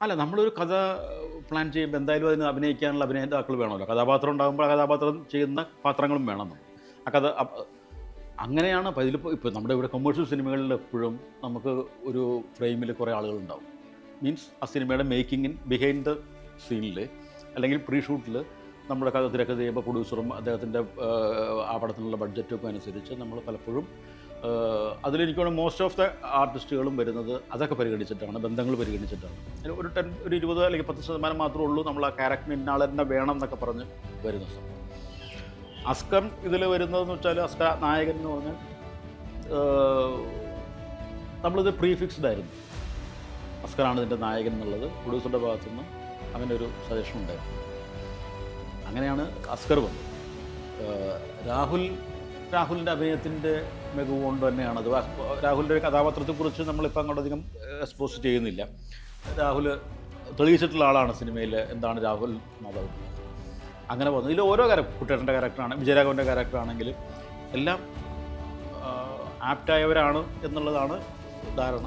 അല്ല, നമ്മളൊരു കഥ പ്ലാൻ ചെയ്യുമ്പോൾ എന്തായാലും അതിന് അഭിനയിക്കാനുള്ള അഭിനേതാക്കൾ വേണമല്ലോ. കഥാപാത്രം ഉണ്ടാകുമ്പോൾ ആ കഥാപാത്രം ചെയ്യുന്ന പാത്രങ്ങളും വേണം നമ്മൾ. ആ കഥ അങ്ങനെയാണ്. അപ്പോൾ ഇതിലിപ്പോൾ നമ്മുടെ ഇവിടെ കൊമേഴ്ഷ്യൽ സിനിമകളിൽ എപ്പോഴും നമുക്ക് ഒരു ഫ്രെയിമിൽ കുറേ ആളുകളുണ്ടാവും. മീൻസ് ആ സിനിമയുടെ ബിഹൈൻഡ് ദ സീനിൽ അല്ലെങ്കിൽ പ്രീ ഷൂട്ടിൽ നമ്മുടെ കഥ തിരക്കഥ ചെയ്യുമ്പോൾ പ്രൊഡ്യൂസറും അദ്ദേഹത്തിൻ്റെ ആ പടത്തിനുള്ള ബഡ്ജറ്റൊക്കെ അനുസരിച്ച് നമ്മൾ പലപ്പോഴും അതിലെനിക്ക് മോസ്റ്റ് ഓഫ് ദ ആർട്ടിസ്റ്റുകളും വരുന്നത് അതൊക്കെ പരിഗണിച്ചിട്ടാണ്, ബന്ധങ്ങൾ പരിഗണിച്ചിട്ടാണ്. ഒരു 20 അല്ലെങ്കിൽ 10% മാത്രമേ ഉള്ളൂ നമ്മൾ ആ ക്യാരക്ടറിന് ഇന്നാളെ തന്നെ വേണം എന്നൊക്കെ പറഞ്ഞ് വരുന്ന സമയം. അസ്കർ ഇതിൽ വരുന്നതെന്ന് വെച്ചാൽ അസ്കർ നായകൻ എന്ന് പറഞ്ഞാൽ നമ്മളിത് പ്രീഫിക്സ്ഡ് ആയിരുന്നു. അസ്കറാണ് ഇതിൻ്റെ നായകൻ എന്നുള്ളത് പ്രൊഡ്യൂസറുടെ ഭാഗത്തുനിന്ന് അങ്ങനെ ഒരു സജഷൻ ഉണ്ടായിരുന്നു. അങ്ങനെയാണ് അസ്കർ വന്നത്. രാഹുലിൻ്റെ അഭിനയത്തിൻ്റെ മികവ് കൊണ്ട് തന്നെയാണത്. രാഹുലിൻ്റെ ഒരു കഥാപാത്രത്തെക്കുറിച്ച് നമ്മളിപ്പോൾ അങ്ങോട്ടധികം എക്സ്പോസ് ചെയ്യുന്നില്ല. രാഹുൽ തെളിയിച്ചിട്ടുള്ള ആളാണ് സിനിമയിൽ എന്താണ് രാഹുൽ മാധവ്. അങ്ങനെ വന്നു. ഇതിൽ ഓരോ കുട്ടേട്ടൻ്റെ ക്യാരക്ടറാണ്, വിജയരാഘവൻ്റെ ക്യാരക്ടറാണെങ്കിലും എല്ലാം ആപ്റ്റായവരാണ് എന്നുള്ളതാണ് ധാരണ.